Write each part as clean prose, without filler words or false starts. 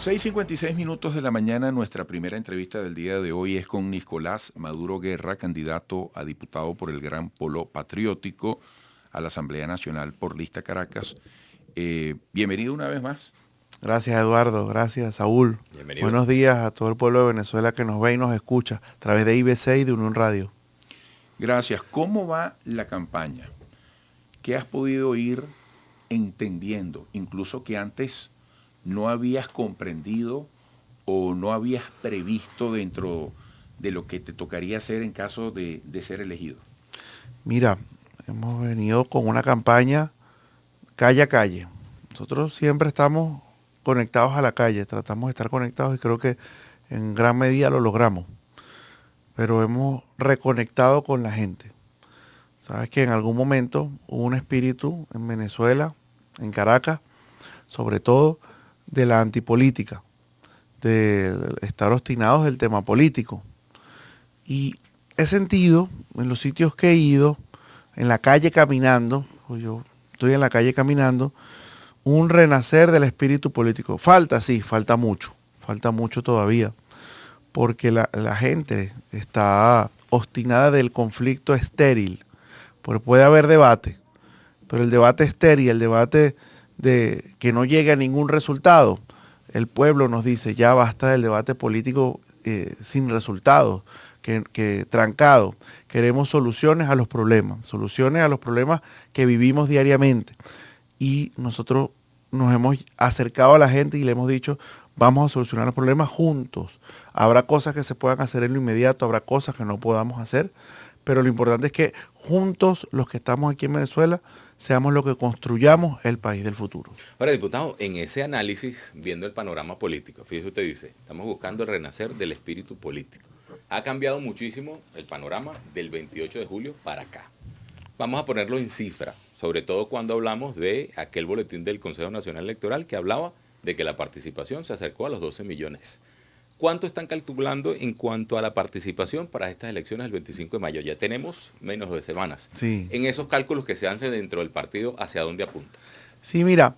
6:56 de la mañana, nuestra primera entrevista del día de hoy es con Nicolás Maduro Guerra, candidato a diputado por el Gran Polo Patriótico a la Asamblea Nacional por Lista Caracas. Bienvenido una vez más. Gracias, Eduardo. Gracias, Saúl. Bienvenido. Buenos días a todo el pueblo de Venezuela que nos ve y nos escucha a través de IBC y de Unión Radio. Gracias. ¿Cómo va la campaña? ¿Qué has podido ir entendiendo? Incluso que antes no habías comprendido o no habías previsto dentro de lo que te tocaría hacer en caso de ser elegido. Mira, hemos venido con una campaña calle a calle. Nosotros siempre estamos conectados a la calle, tratamos de estar conectados y creo que en gran medida lo logramos. Pero hemos reconectado con la gente. Sabes que en algún momento hubo un espíritu en Venezuela, en Caracas, sobre todo de la antipolítica, de estar obstinados del tema político. Y he sentido en los sitios que he ido, en la calle caminando, pues yo estoy en la calle caminando, un renacer del espíritu político. Falta, sí, falta mucho todavía, porque la gente está obstinada del conflicto estéril, porque puede haber debate, pero el debate estéril, el debate de que no llegue a ningún resultado, el pueblo nos dice, ya basta del debate político sin resultados, que trancado. Queremos soluciones a los problemas que vivimos diariamente. Y nosotros nos hemos acercado a la gente y le hemos dicho, vamos a solucionar los problemas juntos. Habrá cosas que se puedan hacer en lo inmediato, habrá cosas que no podamos hacer, pero lo importante es que juntos, los que estamos aquí en Venezuela, seamos los que construyamos el país del futuro. Ahora, diputado, en ese análisis, viendo el panorama político, fíjese usted dice, estamos buscando el renacer del espíritu político. Ha cambiado muchísimo el panorama del 28 de julio para acá. Vamos a ponerlo en cifra, sobre todo cuando hablamos de aquel boletín del Consejo Nacional Electoral que hablaba de que la participación se acercó a los 12 millones. ¿Cuánto están calculando en cuanto a la participación para estas elecciones del 25 de mayo? Ya tenemos menos de semanas. Sí. En esos cálculos que se hacen dentro del partido, ¿hacia dónde apunta? Sí, mira,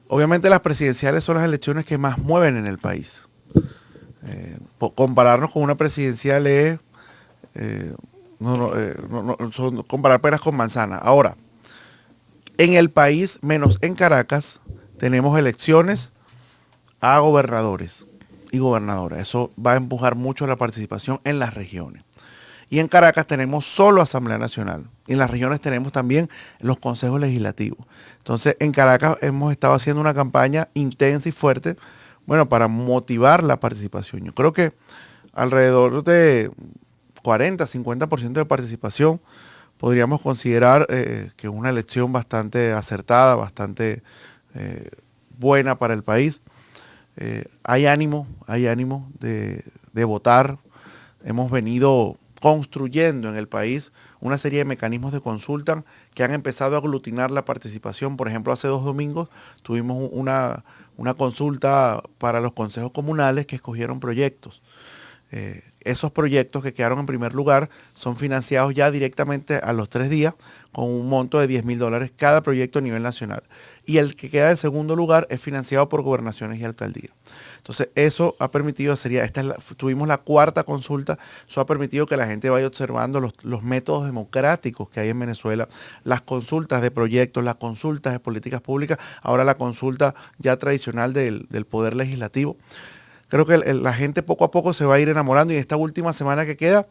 obviamente las presidenciales son las elecciones que más mueven en el país. Compararnos con una presidencial es comparar peras con manzanas. Ahora, en el país, menos en Caracas, tenemos elecciones a gobernadores y gobernadoras. Eso va a empujar mucho la participación en las regiones. Y en Caracas tenemos solo Asamblea Nacional. Y en las regiones tenemos también los consejos legislativos. Entonces, en Caracas hemos estado haciendo una campaña intensa y fuerte, bueno, para motivar la participación. Yo creo que alrededor de 40-50% de participación podríamos considerar que es una elección bastante acertada, bastante buena para el país. Hay ánimo de votar. Hemos venido construyendo en el país una serie de mecanismos de consulta que han empezado a aglutinar la participación. Por ejemplo, hace 2 domingos tuvimos una consulta para los consejos comunales que escogieron proyectos. Esos proyectos que quedaron en primer lugar son financiados ya directamente a los 3 días con un monto de $10.000 cada proyecto a nivel nacional. Y el que queda en segundo lugar es financiado por gobernaciones y alcaldías. Entonces eso ha permitido, tuvimos la 4ª consulta, eso ha permitido que la gente vaya observando los métodos democráticos que hay en Venezuela, las consultas de proyectos, las consultas de políticas públicas, ahora la consulta ya tradicional del Poder Legislativo. Creo que la gente poco a poco se va a ir enamorando y esta última semana que queda,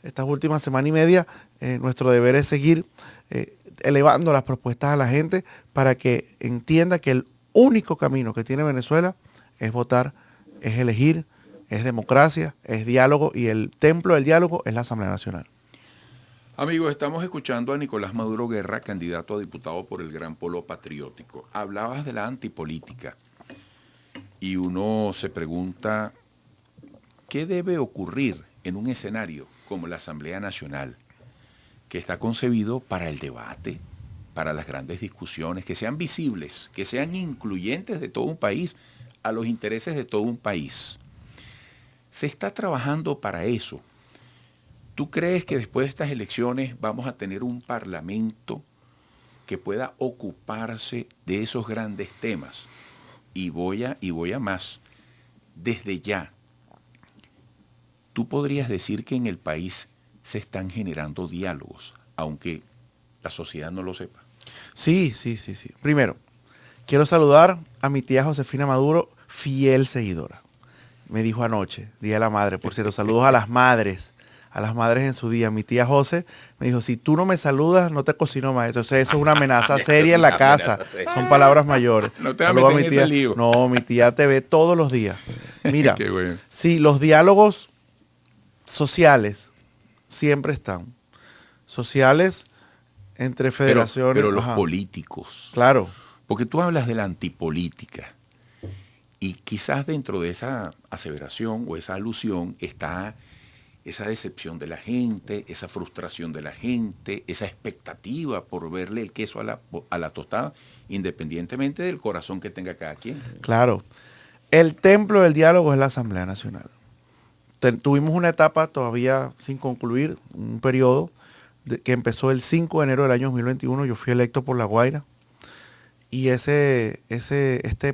esta última semana y media, nuestro deber es seguir elevando las propuestas a la gente para que entienda que el único camino que tiene Venezuela es votar, es elegir, es democracia, es diálogo y el templo del diálogo es la Asamblea Nacional. Amigos, estamos escuchando a Nicolás Maduro Guerra, candidato a diputado por el Gran Polo Patriótico. Hablabas de la antipolítica. Y uno se pregunta, ¿qué debe ocurrir en un escenario como la Asamblea Nacional, que está concebido para el debate, para las grandes discusiones, que sean visibles, que sean incluyentes de todo un país, a los intereses de todo un país? Se está trabajando para eso. ¿Tú crees que después de estas elecciones vamos a tener un parlamento que pueda ocuparse de esos grandes temas? Y voy a más. desde ya, tú podrías decir que en el país se están generando diálogos, aunque la sociedad no lo sepa. Sí. Primero, quiero saludar a mi tía Josefina Maduro, fiel seguidora. Me dijo anoche, Día de la Madre, por cierto, saludos a las madres en su día. Mi tía José me dijo, si tú no me saludas, no te cocino más. Entonces eso es una amenaza seria en la casa. Son palabras mayores. No te vas a meter en ese lío. No, mi tía te ve todos los días. Mira, Qué bueno. sí, los diálogos sociales siempre están. Sociales entre federaciones. Pero los ajá, políticos. claro. Porque tú hablas de la antipolítica. Y quizás dentro de esa aseveración o esa alusión está esa decepción de la gente, esa frustración de la gente, esa expectativa por verle el queso a la tostada, independientemente del corazón que tenga cada quien. Claro. El templo del diálogo es la Asamblea Nacional. Tuvimos una etapa todavía sin concluir, un periodo que empezó el 5 de enero del año 2021. Yo fui electo por La Guaira. Y este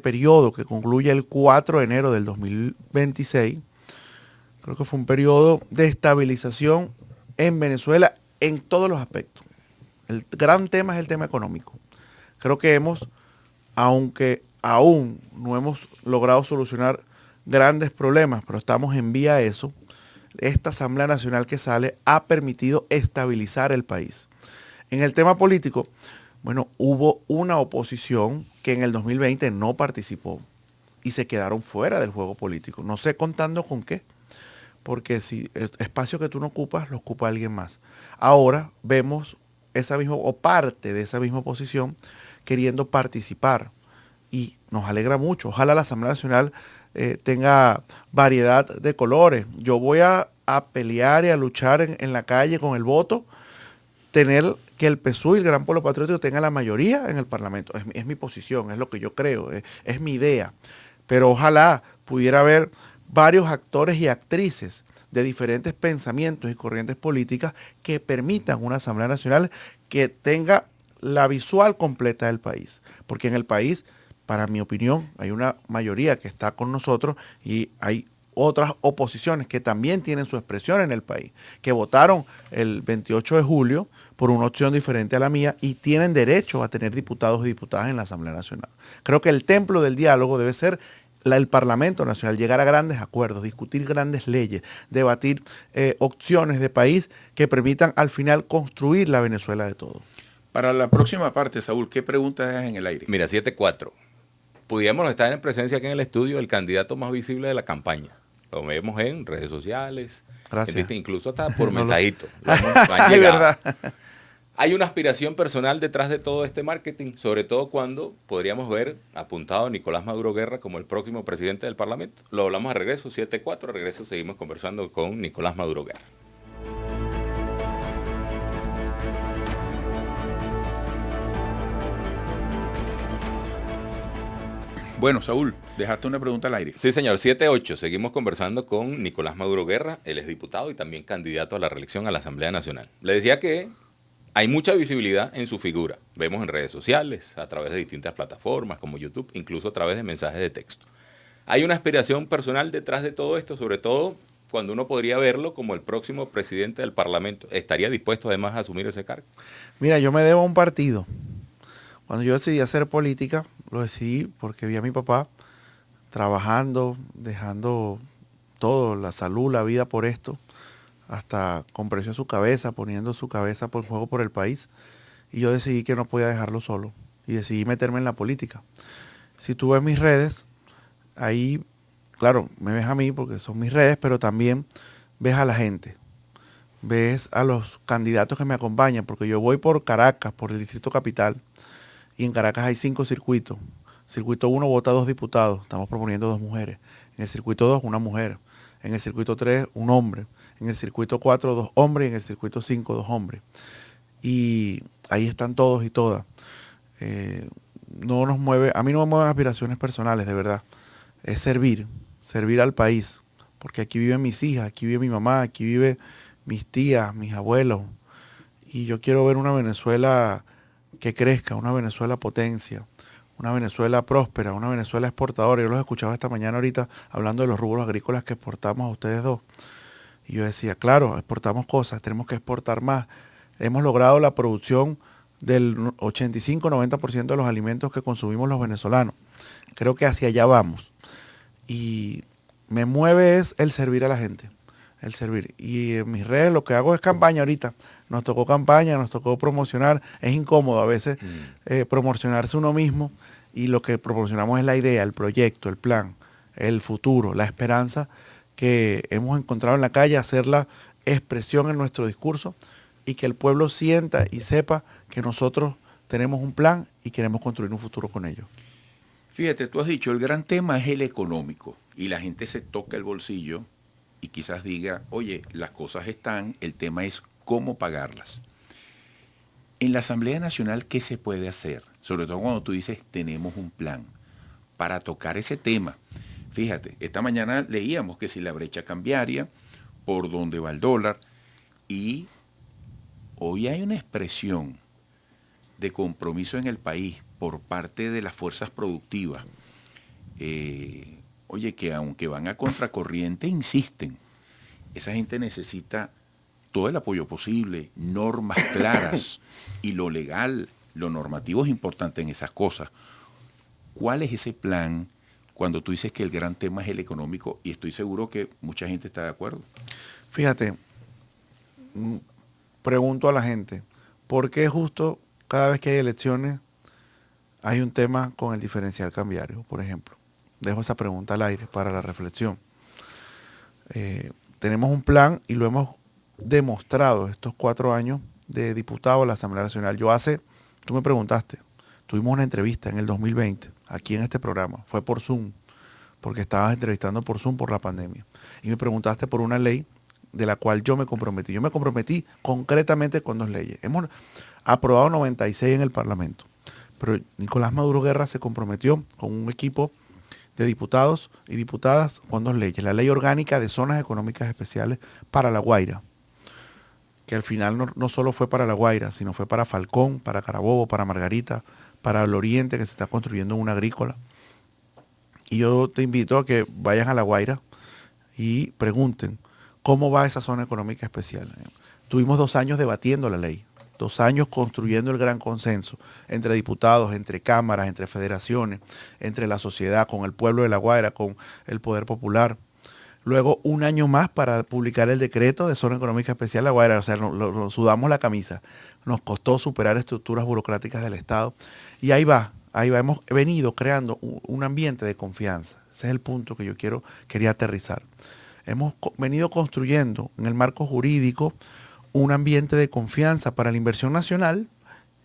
periodo que concluye el 4 de enero del 2026, creo que fue un periodo de estabilización en Venezuela en todos los aspectos. El gran tema es el tema económico. Creo que aunque aún no hemos logrado solucionar grandes problemas, pero estamos en vía a eso, esta Asamblea Nacional que sale ha permitido estabilizar el país. En el tema político, bueno, hubo una oposición que en el 2020 no participó y se quedaron fuera del juego político. No sé contando con qué, porque si el espacio que tú no ocupas, lo ocupa alguien más. Ahora vemos esa misma, o parte de esa misma oposición queriendo participar y nos alegra mucho. Ojalá la Asamblea Nacional tenga variedad de colores. Yo voy a pelear y a luchar en la calle con el voto, tener que el PSUV y el Gran Polo Patriótico tengan la mayoría en el Parlamento. Es mi posición, es lo que yo creo, es mi idea. Pero ojalá pudiera haber varios actores y actrices de diferentes pensamientos y corrientes políticas que permitan una Asamblea Nacional que tenga la visual completa del país. Porque en el país, para mi opinión, hay una mayoría que está con nosotros y hay otras oposiciones que también tienen su expresión en el país, que votaron el 28 de julio por una opción diferente a la mía y tienen derecho a tener diputados y diputadas en la Asamblea Nacional. Creo que el templo del diálogo debe ser el Parlamento Nacional, llegar a grandes acuerdos, discutir grandes leyes, debatir opciones de país que permitan al final construir la Venezuela de todos. Para la próxima parte, Saúl, ¿qué preguntas dejas en el aire? Mira, 7-4. Pudiéramos estar en presencia aquí en el estudio del candidato más visible de la campaña. Lo vemos en redes sociales, Gracias. Incluso hasta por mensajito. Es verdad. Hay una aspiración personal detrás de todo este marketing, sobre todo cuando podríamos ver apuntado a Nicolás Maduro Guerra como el próximo presidente del Parlamento. Lo hablamos a regreso, 7-4, a regreso seguimos conversando con Nicolás Maduro Guerra. Bueno, Saúl, dejaste una pregunta al aire. Sí, señor, 7-8. Seguimos conversando con Nicolás Maduro Guerra, él es diputado y también candidato a la reelección a la Asamblea Nacional. Le decía que hay mucha visibilidad en su figura. Vemos en redes sociales, a través de distintas plataformas como YouTube, incluso a través de mensajes de texto. Hay una aspiración personal detrás de todo esto, sobre todo cuando uno podría verlo como el próximo presidente del Parlamento. ¿Estaría dispuesto además a asumir ese cargo? Mira, yo me debo a un partido. Cuando yo decidí hacer política, lo decidí porque vi a mi papá trabajando, dejando todo, la salud, la vida por esto, hasta con precio a su cabeza, poniendo su cabeza por juego por el país. Y yo decidí que no podía dejarlo solo y decidí meterme en la política. Si tú ves mis redes, ahí, claro, me ves a mí porque son mis redes, pero también ves a la gente. Ves a los candidatos que me acompañan, porque yo voy por Caracas, por el Distrito Capital, y en Caracas hay 5 circuitos. Circuito 1 vota 2 diputados, estamos proponiendo 2 mujeres. En el circuito 2, una mujer. En el circuito 3, un hombre. En el circuito 4, 2 hombres. Y en el circuito 5, 2 hombres. Y ahí están todos y todas. No nos mueve, a mí no me mueven aspiraciones personales, de verdad. Es servir al país. Porque aquí viven mis hijas, aquí vive mi mamá, aquí viven mis tías, mis abuelos. Y yo quiero ver una Venezuela que crezca, una Venezuela potencia, una Venezuela próspera, una Venezuela exportadora. Yo los escuchaba esta mañana ahorita hablando de los rubros agrícolas que exportamos a ustedes dos. Y yo decía, claro, exportamos cosas, tenemos que exportar más. Hemos logrado la producción del 85-90% de los alimentos que consumimos los venezolanos. Creo que hacia allá vamos. Y me mueve es el servir a la gente, el servir. Y en mis redes lo que hago es campaña ahorita. Nos tocó campaña, nos tocó promocionar. Es incómodo a veces promocionarse uno mismo y lo que promocionamos es la idea, el proyecto, el plan, el futuro, la esperanza que hemos encontrado en la calle, hacerla expresión en nuestro discurso y que el pueblo sienta y sepa que nosotros tenemos un plan y queremos construir un futuro con ellos. Fíjate, tú has dicho, el gran tema es el económico y la gente se toca el bolsillo y quizás diga, oye, las cosas están, el tema es cómo pagarlas. En la Asamblea Nacional, ¿qué se puede hacer? Sobre todo cuando tú dices, tenemos un plan para tocar ese tema. Fíjate, esta mañana leíamos que si la brecha cambiaria, por dónde va el dólar, y hoy hay una expresión de compromiso en el país por parte de las fuerzas productivas. Oye, que aunque van a contracorriente, insisten. Esa gente necesita todo el apoyo posible, normas claras, y lo legal, lo normativo es importante en esas cosas. ¿Cuál es ese plan cuando tú dices que el gran tema es el económico? Y estoy seguro que mucha gente está de acuerdo. Fíjate, pregunto a la gente, ¿por qué justo cada vez que hay elecciones hay un tema con el diferencial cambiario, por ejemplo? Dejo esa pregunta al aire para la reflexión. Tenemos un plan y lo hemos demostrado estos 4 años de diputado a la Asamblea Nacional. Tú me preguntaste, tuvimos una entrevista en el 2020, aquí en este programa, fue por Zoom, porque estabas entrevistando por Zoom por la pandemia. Y me preguntaste por una ley de la cual yo me comprometí. Yo me comprometí concretamente con 2 leyes. Hemos aprobado 96 en el Parlamento, pero Nicolás Maduro Guerra se comprometió con un equipo de diputados y diputadas con 2 leyes. La ley orgánica de zonas económicas especiales para La Guaira, que al final no solo fue para La Guaira, sino fue para Falcón, para Carabobo, para Margarita, para el oriente que se está construyendo una agrícola. Y yo te invito a que vayan a La Guaira y pregunten cómo va esa zona económica especial. Tuvimos 2 años debatiendo la ley, 2 años construyendo el gran consenso entre diputados, entre cámaras, entre federaciones, entre la sociedad, con el pueblo de La Guaira, con el poder popular. Luego 1 año más para publicar el decreto de zona económica especial La Guaira. O sea, nos sudamos la camisa. Nos costó superar estructuras burocráticas del Estado. Y ahí va. Hemos venido creando un ambiente de confianza. Ese es el punto que yo quería aterrizar. Hemos venido construyendo en el marco jurídico un ambiente de confianza para la inversión nacional,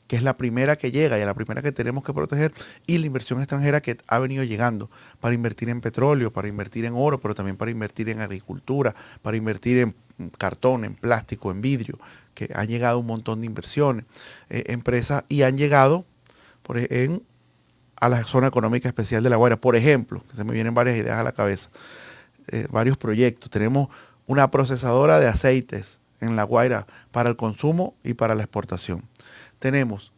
que es la primera que llega y a la primera que tenemos que proteger, y la inversión extranjera que ha venido llegando para invertir en petróleo, para invertir en oro, pero también para invertir en agricultura, para invertir en cartón, en plástico, en vidrio, que han llegado un montón de inversiones, empresas, y han llegado a la zona económica especial de La Guaira. Por ejemplo, que se me vienen varias ideas a la cabeza, varios proyectos. Tenemos una procesadora de aceites en La Guaira para el consumo y para la exportación. Tenemos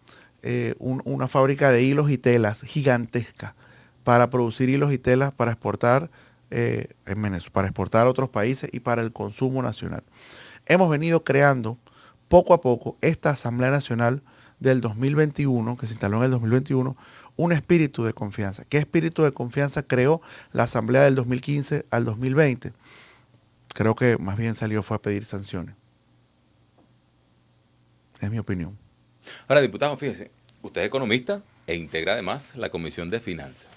una fábrica de hilos y telas gigantesca para producir hilos y telas para exportar en Venezuela, para exportar a otros países y para el consumo nacional. Hemos venido creando poco a poco esta Asamblea Nacional del 2021, que se instaló en el 2021, un espíritu de confianza. ¿Qué espíritu de confianza creó la Asamblea del 2015 al 2020? Creo que más bien fue a pedir sanciones. Es mi opinión. Ahora, diputado, fíjese, usted es economista e integra además la Comisión de Finanzas.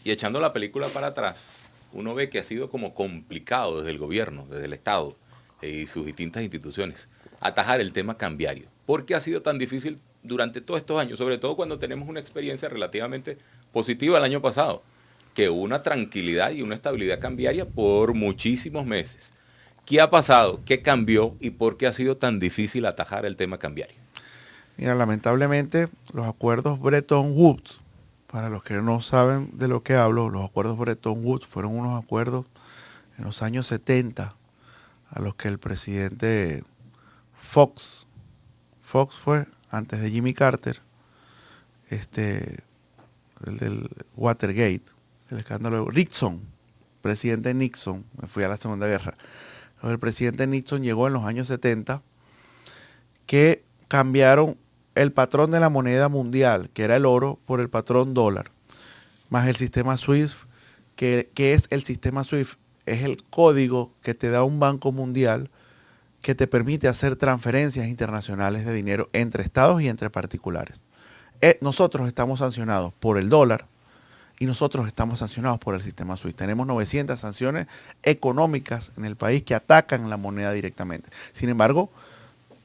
Y echando la película para atrás, uno ve que ha sido como complicado desde el gobierno, desde el Estado y sus distintas instituciones, atajar el tema cambiario. ¿Por qué ha sido tan difícil durante todos estos años? Sobre todo cuando tenemos una experiencia relativamente positiva el año pasado, que hubo una tranquilidad y una estabilidad cambiaria por muchísimos meses. ¿Qué ha pasado? ¿Qué cambió? ¿Y por qué ha sido tan difícil atajar el tema cambiario? Mira, lamentablemente los acuerdos Bretton Woods, para los que no saben de lo que hablo, los acuerdos Bretton Woods fueron unos acuerdos en los años 70 a los que el presidente Fox fue antes de Jimmy Carter, el del Watergate, el escándalo de Nixon, presidente Nixon, me fui a la Segunda Guerra. El presidente Nixon llegó en los años 70 que cambiaron el patrón de la moneda mundial, que era el oro, por el patrón dólar, más el sistema SWIFT, que es el sistema SWIFT, es el código que te da un banco mundial que te permite hacer transferencias internacionales de dinero entre estados y entre particulares. Nosotros estamos sancionados por el dólar y nosotros estamos sancionados por el sistema SWIFT. Tenemos 900 sanciones económicas en el país que atacan la moneda directamente. Sin embargo,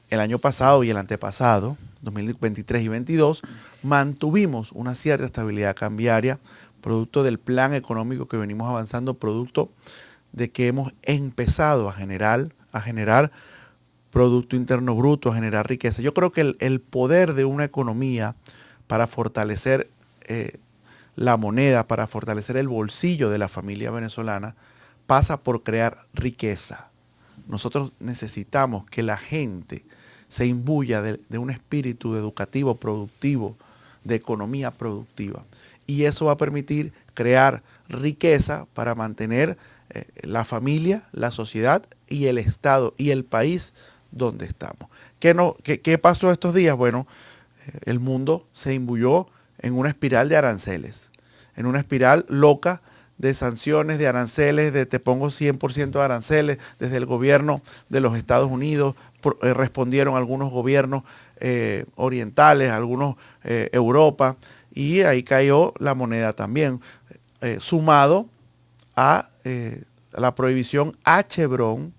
el año pasado y el antepasado, 2023 y 2022, mantuvimos una cierta estabilidad cambiaria, producto del plan económico que venimos avanzando, producto de que hemos empezado a generar Producto Interno Bruto, a generar riqueza. Yo creo que el poder de una economía para fortalecer la moneda, para fortalecer el bolsillo de la familia venezolana, pasa por crear riqueza. Nosotros necesitamos que la gente se imbuya de un espíritu educativo, productivo, de economía productiva. Y eso va a permitir crear riqueza para mantener la familia, la sociedad y el Estado y el país donde estamos. ¿Qué pasó estos días? Bueno, el mundo se imbuyó en una espiral de aranceles, en una espiral loca de sanciones, de aranceles, de te pongo 100% de aranceles. Desde el gobierno de los Estados Unidos respondieron algunos gobiernos orientales, algunos Europa, y ahí cayó la moneda también, sumado a la prohibición a Chevron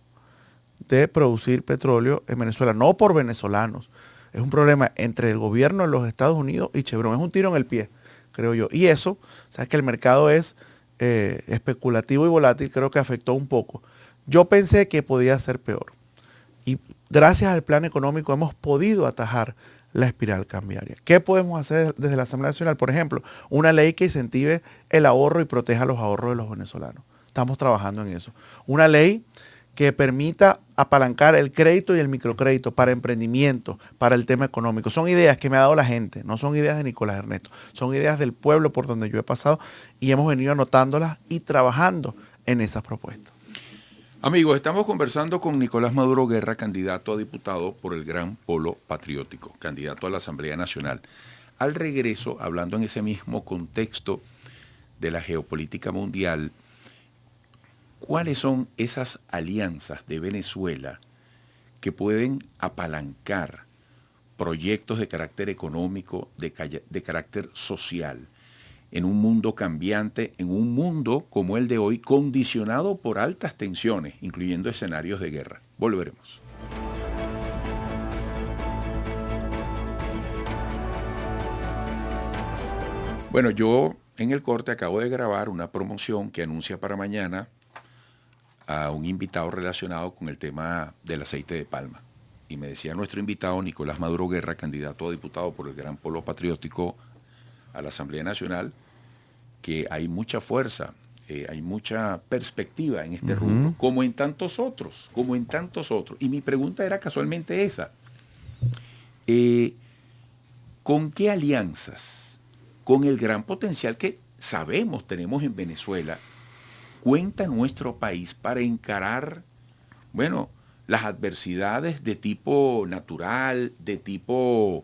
de producir petróleo en Venezuela, no por venezolanos. Es un problema entre el gobierno de los Estados Unidos y Chevron. Es un tiro en el pie, creo yo. Y eso, sabes que el mercado es especulativo y volátil, creo que afectó un poco. Yo pensé que podía ser peor. Y gracias al plan económico hemos podido atajar la espiral cambiaria. ¿Qué podemos hacer desde la Asamblea Nacional? Por ejemplo, una ley que incentive el ahorro y proteja los ahorros de los venezolanos. Estamos trabajando en eso. Una ley que permita apalancar el crédito y el microcrédito para emprendimiento, para el tema económico. Son ideas que me ha dado la gente, no son ideas de Nicolás Ernesto, son ideas del pueblo por donde yo he pasado y hemos venido anotándolas y trabajando en esas propuestas. Amigos, estamos conversando con Nicolás Maduro Guerra, candidato a diputado por el Gran Polo Patriótico, candidato a la Asamblea Nacional. Al regreso, hablando en ese mismo contexto de la geopolítica mundial, ¿cuáles son esas alianzas de Venezuela que pueden apalancar proyectos de carácter económico, de carácter social, en un mundo cambiante, en un mundo como el de hoy, condicionado por altas tensiones, incluyendo escenarios de guerra? Volveremos. Bueno, yo en el corte acabo de grabar una promoción que anuncia para mañana a un invitado relacionado con el tema del aceite de palma. Y me decía nuestro invitado, Nicolás Maduro Guerra, candidato a diputado por el Gran Polo Patriótico a la Asamblea Nacional, que hay mucha fuerza, hay mucha perspectiva en este rumbo, como en tantos otros. Y mi pregunta era casualmente esa. ¿Con qué alianzas, con el gran potencial que sabemos tenemos en Venezuela, cuenta nuestro país para encarar, bueno, las adversidades de tipo natural, de tipo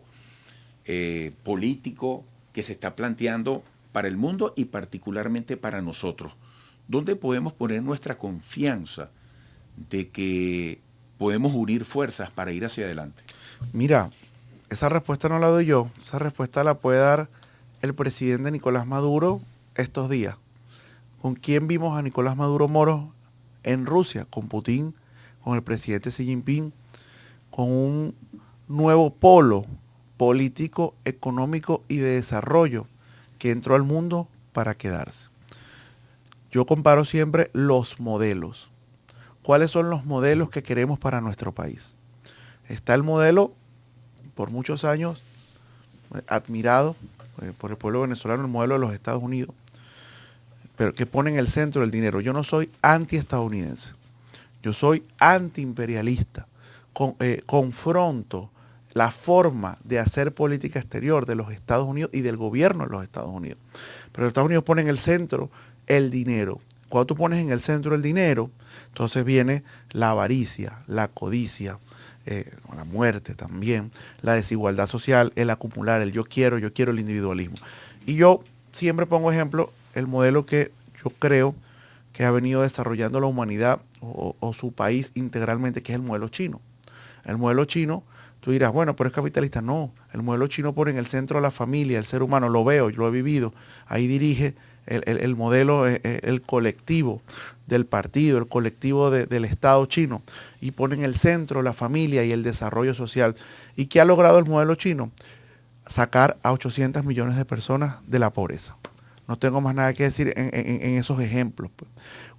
político que se está planteando para el mundo y particularmente para nosotros? ¿Dónde podemos poner nuestra confianza de que podemos unir fuerzas para ir hacia adelante? Mira, esa respuesta no la doy yo, esa respuesta la puede dar el presidente Nicolás Maduro estos días. ¿Con quién vimos a Nicolás Maduro Moro en Rusia? Con Putin, con el presidente Xi Jinping, con un nuevo polo político, económico y de desarrollo que entró al mundo para quedarse. Yo comparo siempre los modelos. ¿Cuáles son los modelos que queremos para nuestro país? Está el modelo, por muchos años, admirado por el pueblo venezolano, el modelo de los Estados Unidos, pero que pone en el centro el dinero. Yo no soy anti-estadounidense, yo soy anti-imperialista. Confronto la forma de hacer política exterior de los Estados Unidos y del gobierno de los Estados Unidos. Pero los Estados Unidos ponen en el centro el dinero. Cuando tú pones en el centro el dinero, entonces viene la avaricia, la codicia, la muerte también, la desigualdad social, el acumular, el yo quiero, el individualismo. Y yo siempre pongo ejemplo el modelo que yo creo que ha venido desarrollando la humanidad o su país integralmente, que es el modelo chino. El modelo chino, tú dirás, bueno, pero es capitalista. No, el modelo chino pone en el centro a la familia, el ser humano, lo veo, yo lo he vivido, ahí dirige el modelo, el colectivo del partido, el colectivo del Estado chino, y pone en el centro la familia y el desarrollo social. ¿Y qué ha logrado el modelo chino? Sacar a 800 millones de personas de la pobreza. No tengo más nada que decir en esos ejemplos.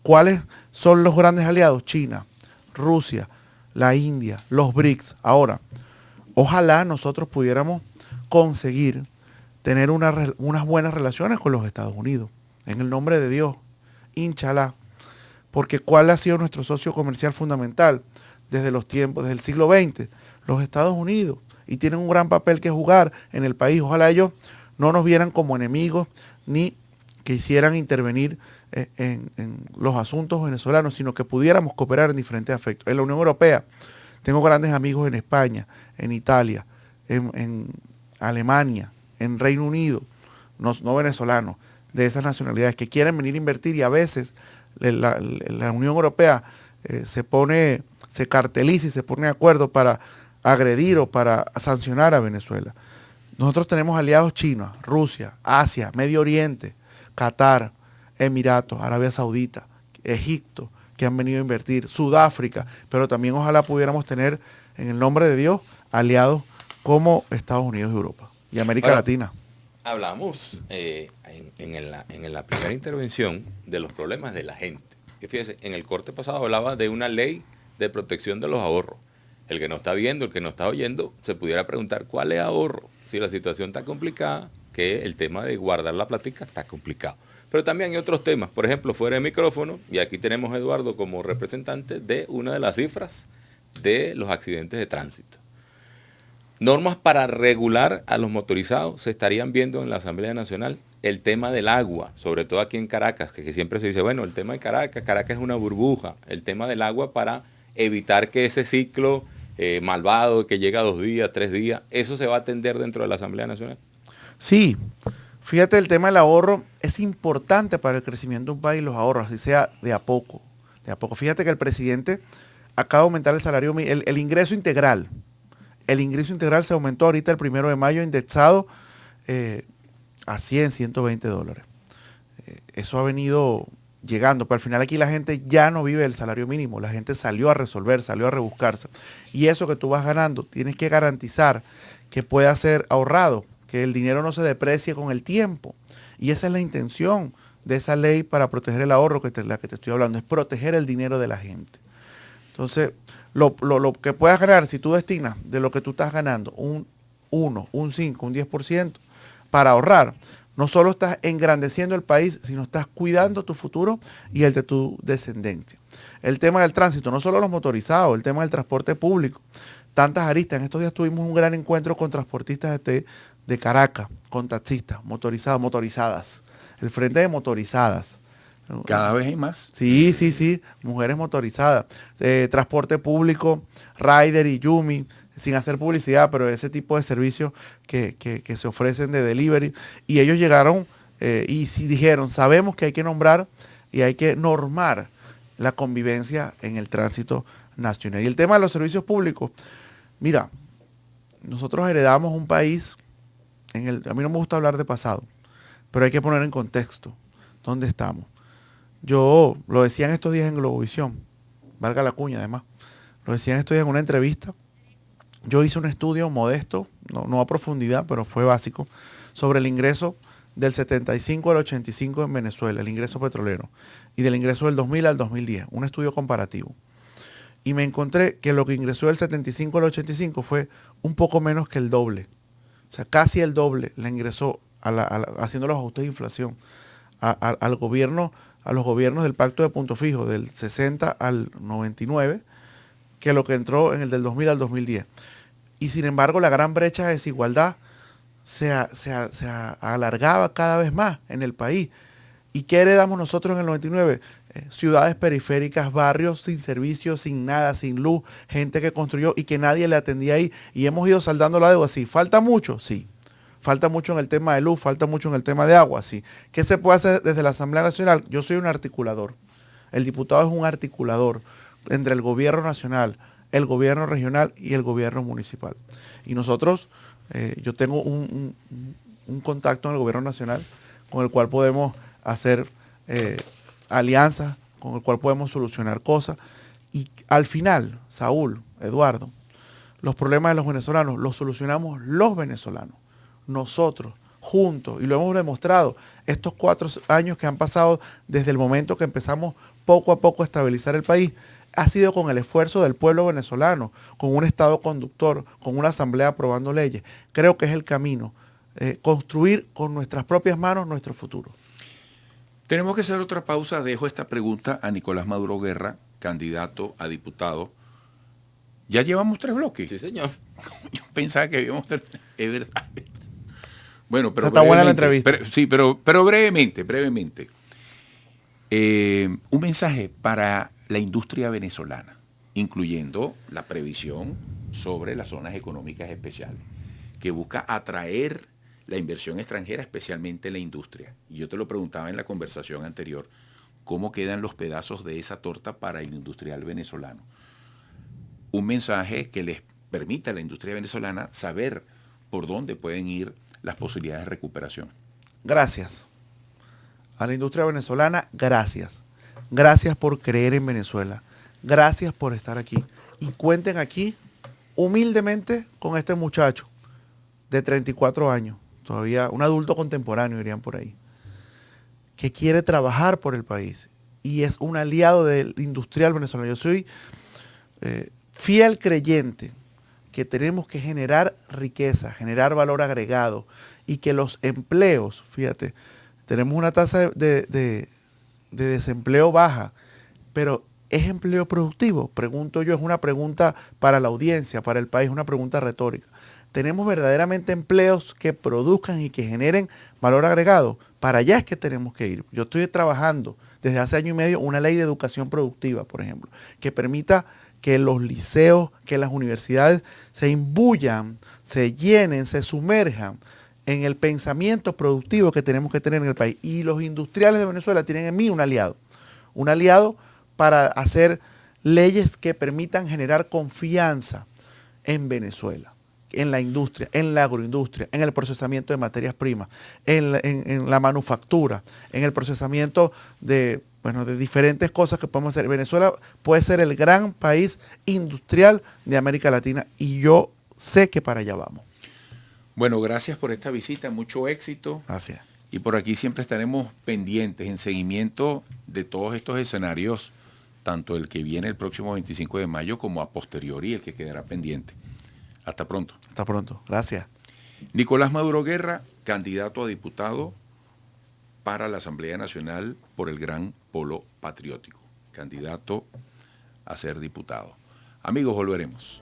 ¿Cuáles son los grandes aliados? China, Rusia, la India, los BRICS. Ahora, ojalá nosotros pudiéramos conseguir tener unas buenas relaciones con los Estados Unidos. En el nombre de Dios, inshallah. Porque ¿cuál ha sido nuestro socio comercial fundamental desde los tiempos, desde el siglo XX? Los Estados Unidos. Y tienen un gran papel que jugar en el país. Ojalá ellos no nos vieran como enemigos ni quisieran intervenir en los asuntos venezolanos, sino que pudiéramos cooperar en diferentes aspectos. En la Unión Europea tengo grandes amigos en España, en Italia, en Alemania, en Reino Unido, no venezolanos, de esas nacionalidades que quieren venir a invertir, y a veces la Unión Europea se carteliza y se pone de acuerdo para agredir o para sancionar a Venezuela. Nosotros tenemos aliados chinos, Rusia, Asia, Medio Oriente, Qatar, Emiratos, Arabia Saudita, Egipto, que han venido a invertir, Sudáfrica, pero también ojalá pudiéramos tener, en el nombre de Dios, aliados como Estados Unidos y Europa y América Latina. Hablamos en la primera intervención de los problemas de la gente. Y fíjese, en el corte pasado hablaba de una ley de protección de los ahorros. El que no está viendo, el que no está oyendo, se pudiera preguntar cuál es ahorro. Si la situación está complicada, que el tema de guardar la plática está complicado. Pero también hay otros temas, por ejemplo, fuera de micrófono, y aquí tenemos a Eduardo como representante de una de las cifras de los accidentes de tránsito. Normas para regular a los motorizados se estarían viendo en la Asamblea Nacional. El tema del agua, sobre todo aquí en Caracas, que siempre se dice, bueno, el tema de Caracas es una burbuja. El tema del agua para evitar que ese ciclo malvado que llega 2 días, 3 días, ¿eso se va a atender dentro de la Asamblea Nacional? Sí, fíjate, el tema del ahorro es importante para el crecimiento de un país, los ahorros, así sea de a poco. De a poco. Fíjate que el presidente acaba de aumentar el salario, el ingreso integral. El ingreso integral se aumentó ahorita el 1 de mayo, indexado a 100, 120 dólares. Eso ha venido llegando, pero al final aquí la gente ya no vive del salario mínimo, la gente salió a resolver, salió a rebuscarse. Y eso que tú vas ganando, tienes que garantizar que pueda ser ahorrado, que el dinero no se deprecie con el tiempo. Y esa es la intención de esa ley para proteger el ahorro, la que te estoy hablando, es proteger el dinero de la gente. Entonces, lo que puedas ganar, si tú destinas de lo que tú estás ganando un 1, un 5, un 10% para ahorrar, no solo estás engrandeciendo el país, sino estás cuidando tu futuro y el de tu descendencia. El tema del tránsito, no solo los motorizados, el tema del transporte público, tantas aristas. En estos días tuvimos un gran encuentro con transportistas de Caracas, con taxistas, motorizados, motorizadas, el frente de motorizadas. Cada vez hay más. Sí, mujeres motorizadas, transporte público, Rider y Yumi, sin hacer publicidad, pero ese tipo de servicios que se ofrecen de delivery. Y ellos llegaron y sí dijeron, sabemos que hay que nombrar y hay que normar la convivencia en el tránsito nacional. Y el tema de los servicios públicos, mira, nosotros heredamos un país, a mí no me gusta hablar de pasado, pero hay que poner en contexto dónde estamos. Yo lo decía en estos días en Globovisión, valga la cuña además, lo decía en estos días en una entrevista. Yo hice un estudio modesto, no a profundidad, pero fue básico, sobre el ingreso del 75 al 85 en Venezuela, el ingreso petrolero, y del ingreso del 2000 al 2010, un estudio comparativo. Y me encontré que lo que ingresó del 75 al 85 fue un poco menos que el doble. O sea, casi el doble le ingresó, haciendo los ajustes de inflación, al gobierno, a los gobiernos del Pacto de Punto Fijo, del 60 al 99, que lo que entró en el del 2000 al 2010. Y sin embargo, la gran brecha de desigualdad se alargaba cada vez más en el país. ¿Y qué heredamos nosotros en el 99? Ciudades periféricas, barrios sin servicios, sin nada, sin luz, gente que construyó y que nadie le atendía ahí. Y hemos ido saldando la deuda. Sí, ¿falta mucho? Sí. Falta mucho en el tema de luz, falta mucho en el tema de agua, sí. ¿Qué se puede hacer desde la Asamblea Nacional? Yo soy un articulador. El diputado es un articulador entre el gobierno nacional, el gobierno regional y el gobierno municipal. Y nosotros, yo tengo un contacto en el gobierno nacional con el cual podemos hacer alianzas, con el cual podemos solucionar cosas. Y al final, Saúl, Eduardo, los problemas de los venezolanos los solucionamos los venezolanos, nosotros, juntos, y lo hemos demostrado estos 4 años que han pasado desde el momento que empezamos poco a poco a estabilizar el país. Ha sido con el esfuerzo del pueblo venezolano, con un Estado conductor, con una asamblea aprobando leyes. Creo que es el camino, construir con nuestras propias manos nuestro futuro. Tenemos que hacer otra pausa. Dejo esta pregunta a Nicolás Maduro Guerra, candidato a diputado. Ya llevamos 3 bloques. Sí, señor. Yo pensaba que habíamos terminado. Es verdad. Bueno, pero está buena la entrevista. Sí, pero brevemente. Un mensaje para la industria venezolana, incluyendo la previsión sobre las zonas económicas especiales, que busca atraer la inversión extranjera, especialmente la industria. Y yo te lo preguntaba en la conversación anterior, ¿cómo quedan los pedazos de esa torta para el industrial venezolano? Un mensaje que les permita a la industria venezolana saber por dónde pueden ir las posibilidades de recuperación. Gracias. A la industria venezolana, gracias. Gracias por creer en Venezuela. Gracias por estar aquí. Y cuenten aquí humildemente con este muchacho de 34 años, todavía un adulto contemporáneo, dirían por ahí, que quiere trabajar por el país y es un aliado del industrial venezolano. Yo soy fiel creyente que tenemos que generar riqueza, generar valor agregado y que los empleos, fíjate, tenemos una tasa de desempleo baja, pero ¿es empleo productivo? Pregunto yo, es una pregunta para la audiencia, para el país, una pregunta retórica. ¿Tenemos verdaderamente empleos que produzcan y que generen valor agregado? Para allá es que tenemos que ir. Yo estoy trabajando desde hace 1 año y medio una ley de educación productiva, por ejemplo, que permita que los liceos, que las universidades se imbuyan, se llenen, se sumerjan en el pensamiento productivo que tenemos que tener en el país. Y los industriales de Venezuela tienen en mí un aliado para hacer leyes que permitan generar confianza en Venezuela, en la industria, en la agroindustria, en el procesamiento de materias primas, en la manufactura, en el procesamiento de diferentes cosas que podemos hacer. Venezuela puede ser el gran país industrial de América Latina y yo sé que para allá vamos. Bueno, gracias por esta visita, mucho éxito. Gracias. Y por aquí siempre estaremos pendientes en seguimiento de todos estos escenarios, tanto el que viene el próximo 25 de mayo como a posteriori el que quedará pendiente. Hasta pronto. Hasta pronto. Gracias. Nicolás Maduro Guerra, candidato a diputado para la Asamblea Nacional por el Gran Polo Patriótico. Candidato a ser diputado. Amigos, volveremos.